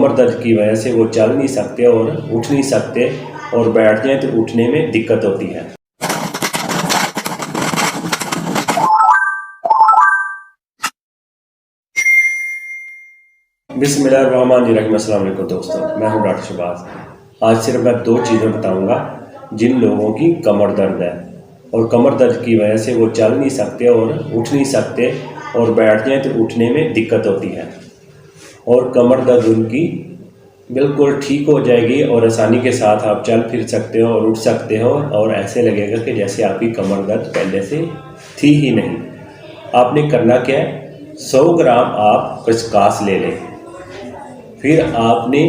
कमर दर्द की वजह से वो चल नहीं सकते और उठ नहीं सकते, और बैठ जाएं तो उठने में दिक्कत होती है। बिस्मिल्लाहिर्रहमानिर्रहीम। अस्सलाम वालेकुम दोस्तों, मैं हूं डॉक्टर शहबाज। आज सिर्फ मैं 2 चीज़ें बताऊंगा जिन लोगों की कमर दर्द है और कमर दर्द की वजह से वो चल नहीं सकते और उठ नहीं सकते, और बैठ जाएं तो उठने में दिक्कत होती है, और कमर दर्द उनकी बिल्कुल ठीक हो जाएगी और आसानी के साथ आप चल फिर सकते हो और उठ सकते हो, और ऐसे लगेगा कि जैसे आपकी कमर दर्द पहले से थी ही नहीं। आपने करना क्या है, 100 ग्राम आप खसकास ले लें, फिर आपने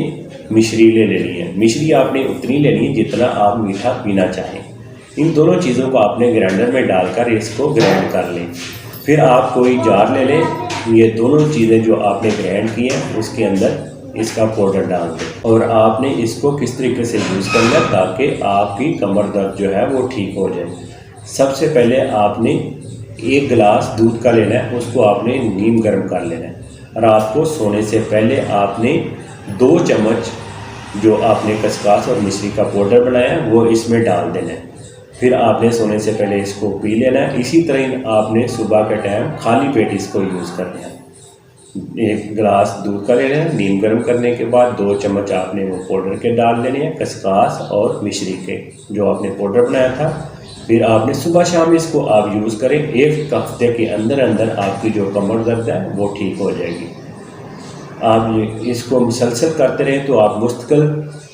मिश्री ले लेनी है। मिश्री आपने उतनी लेनी है जितना आप मीठा पीना चाहें। इन दोनों चीज़ों को आपने ग्राइंडर में डालकर इसको ग्राइंड कर लें। फिर आप कोई जार ले लें, ये दोनों चीज़ें जो आपने ग्राइंड की हैं उसके अंदर इसका पाउडर डाल दें, और आपने इसको किस तरीके से यूज़ करना है ताकि आपकी कमर दर्द जो है वो ठीक हो जाए। सबसे पहले आपने 1 गिलास दूध का लेना है, उसको आपने नीम गर्म कर लेना है। रात को सोने से पहले आपने 2 चम्मच जो आपने खसकास और मिश्री का पाउडर बनाया है वो इसमें डाल देना है। फिर आपने सोने से पहले इसको पी लेना है। इसी तरह आपने सुबह के टाइम खाली पेट इसको यूज़ करना है। 1 गिलास दूध का लेना है, नीम गर्म करने के बाद 2 चम्मच आपने वो पाउडर के डाल देने हैं, खसकास और मिश्री के जो आपने पाउडर बनाया था। फिर आपने सुबह शाम इसको आप यूज़ करें। 1 हफ्ते के अंदर अंदर आपकी जो कमर दर्द है वो ठीक हो जाएगी। आप इसको मुसलसल करते रहें तो आप मुस्तकिल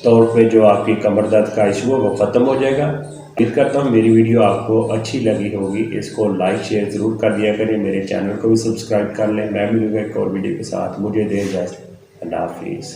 तौर पे जो आपकी कमर दर्द का इशू है वो ख़त्म हो जाएगा। उम्मीद करता हूँ मेरी वीडियो आपको अच्छी लगी होगी। इसको लाइक शेयर ज़रूर कर दिया करें, मेरे चैनल को भी सब्सक्राइब कर लें। मैं मिलूँगा एक और वीडियो के साथ। मुझे देर इजाज़त, अल्लाह हाफिज़।